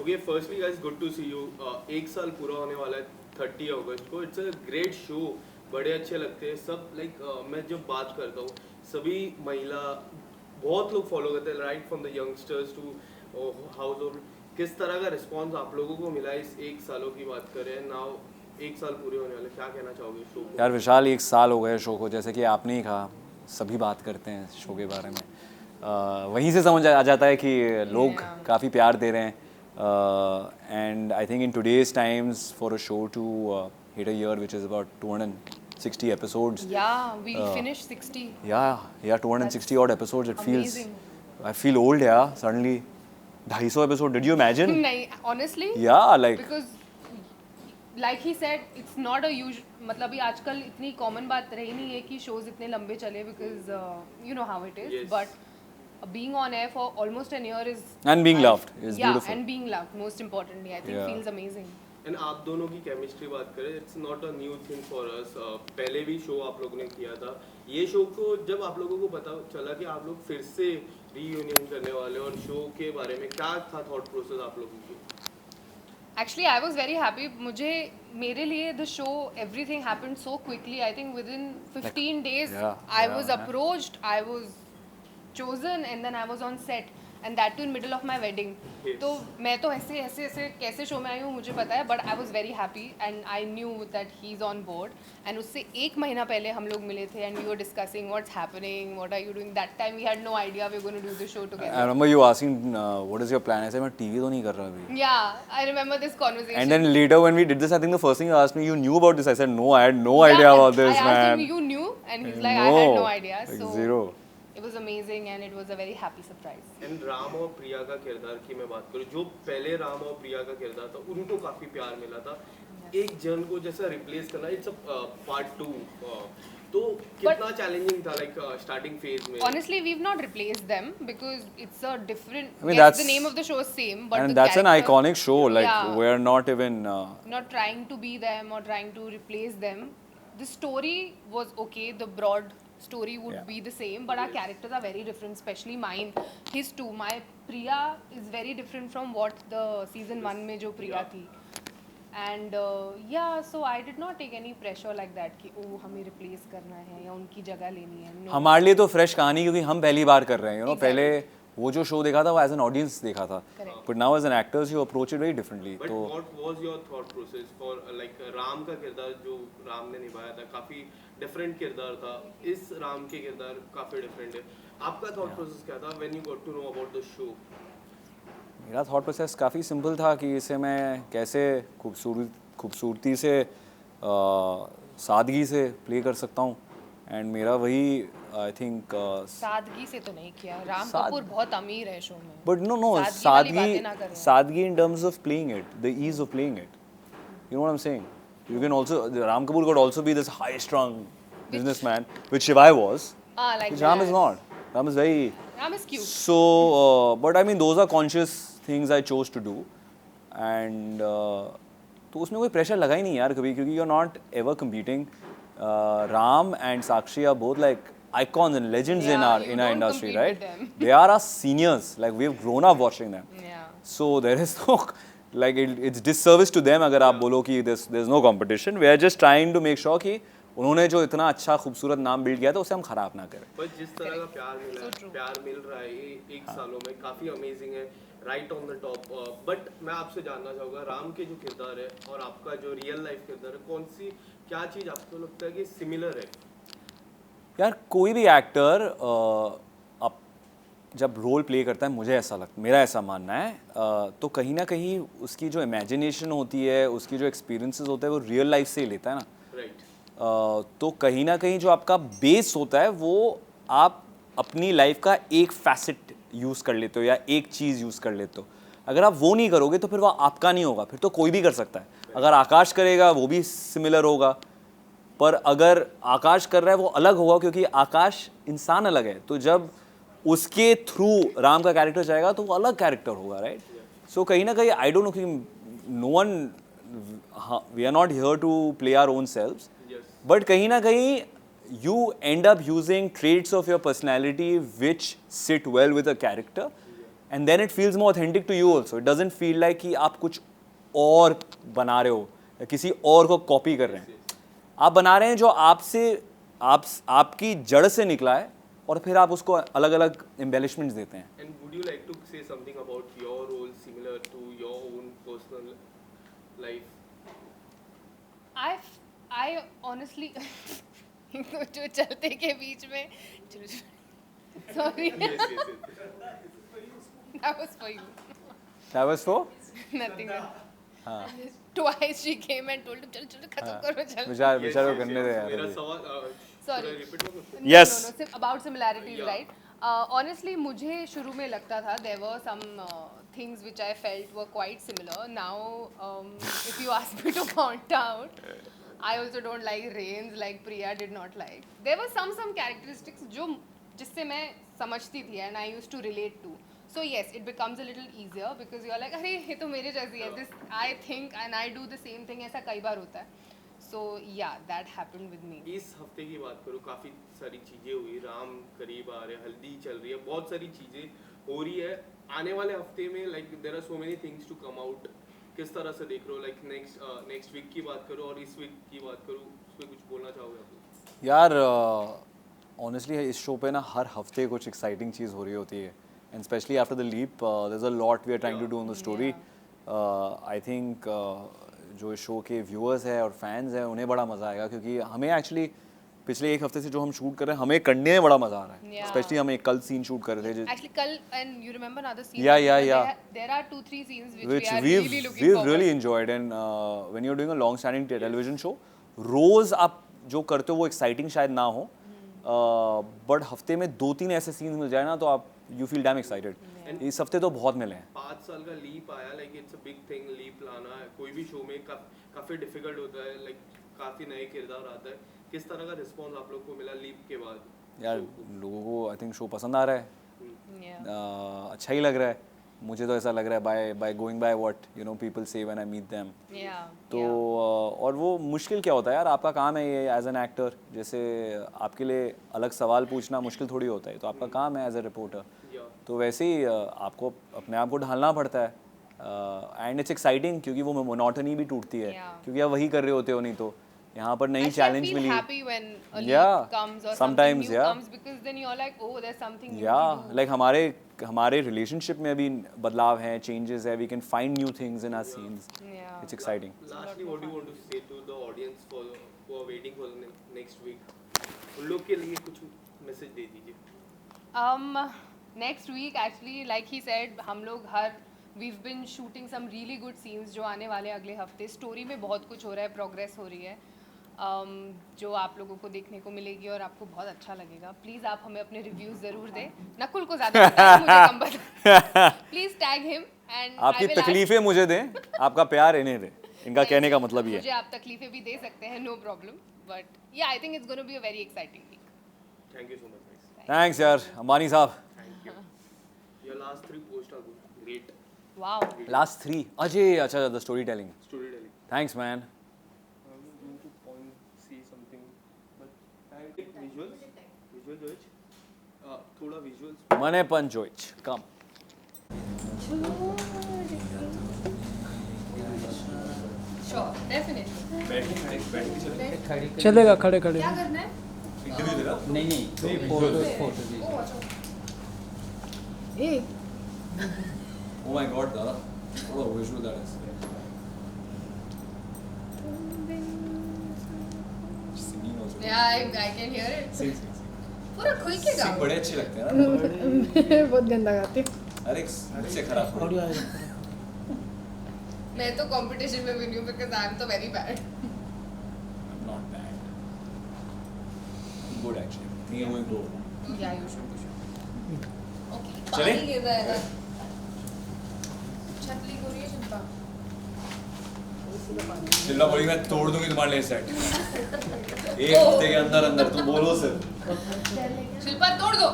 Okay, firstly guys, good to see you. एक साल पूरा होने वाला है 30 अगस्त को. It's a great show. बड़े अच्छे लगते हैं सब. मैं जब बात करता हूँ सभी महिला बहुत लोग फॉलो करते हैं, right from the youngsters to household. किस तरह का रिस्पॉन्स आप लोगों को मिला इस एक सालों की बात करें नाउ, एक साल पूरे होने वाले, क्या कहना चाहोगे शो को? यार विशाल, एक साल हो गए शो को, जैसे कि आपने ही कहा सभी बात करते हैं शो के बारे में. वहीं से समझ आ जाता है कि लोग काफ़ी प्यार दे रहे हैं. And I think in today's times for a show to hit a year which is about 260 episodes. Yeah, we finished 60. Yeah, 260 odd episodes. It feels, I feel old, yeah, suddenly. 250 episode, did you imagine? नहीं, honestly. Yeah, like. Because like he said, it's not a huge, मतलब ये आजकल इतनी common बात रही नहीं है कि shows इतने लंबे चले, because you know how it is. Yes. But being on air for almost an year is. And being loved is yeah, beautiful. and being loved, most importantly, I think Yeah. feels amazing. And आप दोनों की chemistry बात करें, it's not a new thing for us. पहले भी show आप लोगों ने किया था. ये शो को जब आप लोगों को पता चला कि आप लोग फिर से रीयूनियन करने वाले और शो के बारे में क्या था थॉट प्रोसेस आप लोगों की? Actually, I was very happy. मुझे मेरे लिए the show, everything happened so quickly. I think within 15 days, I was approached, I was chosen, and then I was on set. And that too in middle of my wedding. Yes. तो मैं तो ऐसे कैसे show में आई हूँ मुझे पता है, but I was very happy and I knew that he's on board. And उससे एक महीना पहले हम लोग मिले थे and we were discussing what's happening, what are you doing. That time we had no idea we were going to do the show together. I remember you asking, what is your plan? I said, मैं TV तो नहीं कर रहा अभी. Yeah, I remember this conversation. And then later when we did this, I think the first thing you asked me, you knew about this. I said, no, I had no idea about this, I asked man. him, you knew, and he's like, I had no idea. Like So zero. it was amazing and it was a very happy surprise. And Ram और प्रिया का किरदार की मैं बात करूँ, जो पहले राम और प्रिया का किरदार था उनको काफ़ी प्यार मिला था. एक जन को जैसा रिप्लेस करना, इट्स अ पार्ट 2. तो कितना चैलेंजिंग था लाइक स्टार्टिंग फेज में? Honestly, we've not replaced them because it's a different. I mean, yes, that's the name of the show is same, but And the that's an character- iconic show. Like Yeah. we're not even. Not trying to be them or trying to replace them. The story was okay. The broad story would be the same, but our characters are very different. Especially mine, his too. My Priya is very different from what the season 1 में जो Priya थी. And yeah, so I did not take any pressure like that कि oh हमें replace करना है या उनकी जगह लेनी है. No. हमारे लिए तो फ्रेश कहानी, क्योंकि हम पहली बार कर रहे हैं. You know, पहले वो जो शो देखा था वो एज एन ऑडियंस देखा था. But now as an actors you approach it very differently. But तो what was your thought process for like Ram का किरदार जो राम ने निभाया था काफ़ी डिफरेंट किरदार था. इस राम के किरदार काफ़ी डिफरेंट है. आपका थॉट प्रोसेस क्या था when you got to know about the show? मेरा थॉट प्रोसेस काफ़ी सिंपल था कि इसे मैं कैसे खूबसूरती से सादगी से प्ले कर सकता हूँ. एंड मेरा वही आई थिंक सादगी से तो नहीं किया. राम कपूर बहुत अमीर है शो में. बट नो वाली बातें ना करें. सादगी in terms of playing it, the ease of playing it. You know what I'm saying? You can also, Ram Kapoor could also be this high-strung businessman, which Shivai was. Like Which Ram is not. Ram is very. Ram is cute. So, but I mean, those are conscious things I chose to do, and तो उसमें कोई pressure लगा ही नहीं यार कभी, क्योंकि you're not ever competing. Ram and Sakshi are both like icons and legends in our industry, right? They are our seniors. Like we've grown up watching them. Yeah. So there is no like it's disservice to them अगर आप बोलो कि there's no competition. We are just trying to make sure कि उन्होंने जो इतना अच्छा खूबसूरत नाम बिल्ड किया था उसे हम खराब ना करें. पर जिस तरह का प्यार मिला है, प्यार मिल रहा है ये एक सालों में, काफ़ी अमेजिंग है, right on the top. But मैं आपसे जानना चाहूँगा राम के जो किरदार है और आपका जो रियल लाइफ किरदार है, कौन सी क्या चीज़ आपको लगता है कि सिमिलर है? यार कोई भी एक्टर अब जब रोल प्ले करता है, मुझे ऐसा लगता, मेरा ऐसा मानना है, तो कहीं ना कहीं उसकी जो इमेजिनेशन होती है, उसकी जो एक्सपीरियंसेस होते हैं वो रियल लाइफ से ही लेता है ना. राइट. तो कहीं ना कहीं जो आपका बेस होता है वो आप अपनी लाइफ का एक फैसेट यूज़ कर लेते हो या एक चीज़ यूज़ कर लेते हो. अगर आप वो नहीं करोगे तो फिर वो आपका नहीं होगा. फिर तो कोई भी कर सकता है. अगर आकाश करेगा वो भी सिमिलर होगा, पर अगर आकाश कर रहा है वो अलग होगा, क्योंकि आकाश इंसान अलग है. तो जब उसके थ्रू राम का कैरेक्टर जाएगा तो वो अलग कैरेक्टर होगा, राइट. सो कहीं ना कहीं आई डोंट नो कि no one, we are not here to play our own selves, but कहीं ना कहीं you end up using traits of your personality which sit well with a character, and then it feels more authentic to you also. It doesn't feel like कि आप कुछ और बना रहे हो या किसी और को कॉपी कर रहे हैं. आप बना रहे हैं जो आपकी जड़ से निकला है और फिर आप उसको अलग अलग एम्बेलिशमेंट्स देते हैं. And would you like to say something about your role similar to your own personal life? I honestly जो चलते के बीच में sorry Yes, yes, yes. that was for you That was for? nothing हाँ. twice she came and told him चल चल खत्म करो चल विचार Yes, विचार yes, करने yes. दे यार मेरा अभी. सवाल Sorry. should I repeat my question? Yes. No, about similarities, Yeah. right? Honestly, मुझे शुरू में लगता था there were some things which I felt were quite similar. Now, if you ask me to count out, I also don't like Rains like Priya did not like. There were some characteristics जो जिससे मैं समझती थी and I used to relate to. So yes, it becomes a little easier because you're like अरे ये तो मेरे जैसी है. This I think and I do the same thing. ऐसा कई बार होता है. So yeah, that happened with me. इस हफ्ते की बात करूँ काफ़ी सारी चीज़ें हुई. राम करीब आ रहे, हल्दी चल रही है, बहुत सारी चीज़ें हो रही है. आने वाले हफ्ते में like there are so many things to come out. किस तरह से देख रहे हो? लाइक नेक्स्ट वीक की बात करूँ और इस वीक की बात करूँ, उस पर कुछ बोलना चाहोगे आप? यार ऑनेस्टली इस शो पे ना हर हफ्ते कुछ एक्साइटिंग चीज़ हो रही होती है. And specially after the leap there is a lot we are trying to do on the story. I think जो इस शो के व्यूअर्स हैं और फैंस हैं उन्हें बड़ा मज़ा आएगा क्योंकि हमें एक्चुअली पिछले एक हफ्ते से जो हम शूट कर रहे हैं हमें करने में बड़ा मज़ा आ रहा है. Yeah. स्पेशली हम एक कल सीन शूट कर रहे थे Actually, kal and you remember another scene? Yeah. There are 2-3 scenes which which we are we've really looking we've forward. really enjoyed. And when you're doing a long standing television show, रोज आप जो करते हो वो exciting शायद ना हो, but हफ्ते में 2-3 ऐसे सीन्स मिल जाए ना तो आप यू फील डैम एक्साइटेड. इस हफ्ते तो बहुत मिले हैं. 5 साल का लीप आया, like it's a big thing. Leap लाना है कोई भी शो में काफ़ी डिफिकल्ट होता है. लाइक काफ़ी नए किरदार आता है. किस तरह का रिस्पॉन्स आप लोग को मिला लीप के बाद? यार लोगों को आई थिंक शो पसंद आ रहा है. Yeah. अच्छा ही लग रहा है. मुझे तो ऐसा लग रहा है by going by what you know people से when I meet them. Yeah. तो और वो मुश्किल क्या होता है यार, आपका काम है ये एज एन एक्टर. जैसे आपके लिए अलग सवाल पूछना मुश्किल थोड़ी होता है, तो आपका काम है एज ए रिपोर्टर. या तो वैसे ही आपको अपने आप को ढालना पड़ता है. एंड इट्स एक्साइटिंग क्योंकि वो मोनोटनी भी टूटती है Yeah. क्योंकि आप वही कर रहे होते हो. नहीं तो यहाँ पर नई Actually, चैलेंज I feel मिली. happy when a leap Yeah. comes or Sometimes, something new yeah. comes because then you're like, oh, there's something new या to do. लाइक हमारे रिलेशनशिप में अभी बदलाव हैं, चेंजेस है. We can find new things in our scenes. Yeah. It's exciting. Lastly what do you want to say to the audience for who are waiting for the next week? उन लोग के लिए कुछ मैसेज दे दीजिए. Next week, actually, like he said, हम लोग we've been shooting some really good scenes जो आने वाले अगले हफ्ते. स्टोरी में बहुत कुछ हो रहा है, प्रोग्रेस हो रही है, जो आप लोगों को देखने को मिलेगी और आपको बहुत अच्छा लगेगा. प्लीज़ आप हमें अपने रिव्यूज़ ज़रूर दें. नकुल को ज़्यादा पता है, मुझे कम पता. प्लीज़ टैग हिम एंड आपकी तकलीफें मुझे दें, आपका प्यार इन्हें दें. इनका कहने का मतलब ये मुझे है. आप तकलीफें भी दे सकते हैं, no problem. But yeah I think it's gonna be a very exciting week. Thank you so much guys. Thanks यार अंबानी साहब. Thank you. Your last 3 post are good. Great. Wow. Last 3 Ajay. अच्छा the story telling. Story telling. Thanks man. going to point see something but I take visual George. थोड़ा visuals. मने पंचोइच कम. Sure, definitely. चलेगा खड़े खड़े. क्या करना है? नहीं photo Oh my god, Dada. What a visual that is. Singing also. Yeah, I can hear it. Sing. पूरा खुल के Sing गाओ. बड़े अच्छे लगते हैं ना. बहुत गंदा गाते. अरे मुझसे खराब. मैं तो कंपटीशन में भी नहीं हूँ because I am तो very bad. I'm not bad. I'm good actually. I think I'm going to go. Yeah, you should. Okay. चले? पानी गिर रहा है. छत लीक हो रही है शिल्पा. चिल्ला बोली मैं तोड़ दूंगी तुम्हारे लिए सेट. एक हफ्ते के अंदर अंदर तुम बोलो सर. शिल्पा तोड़ दो.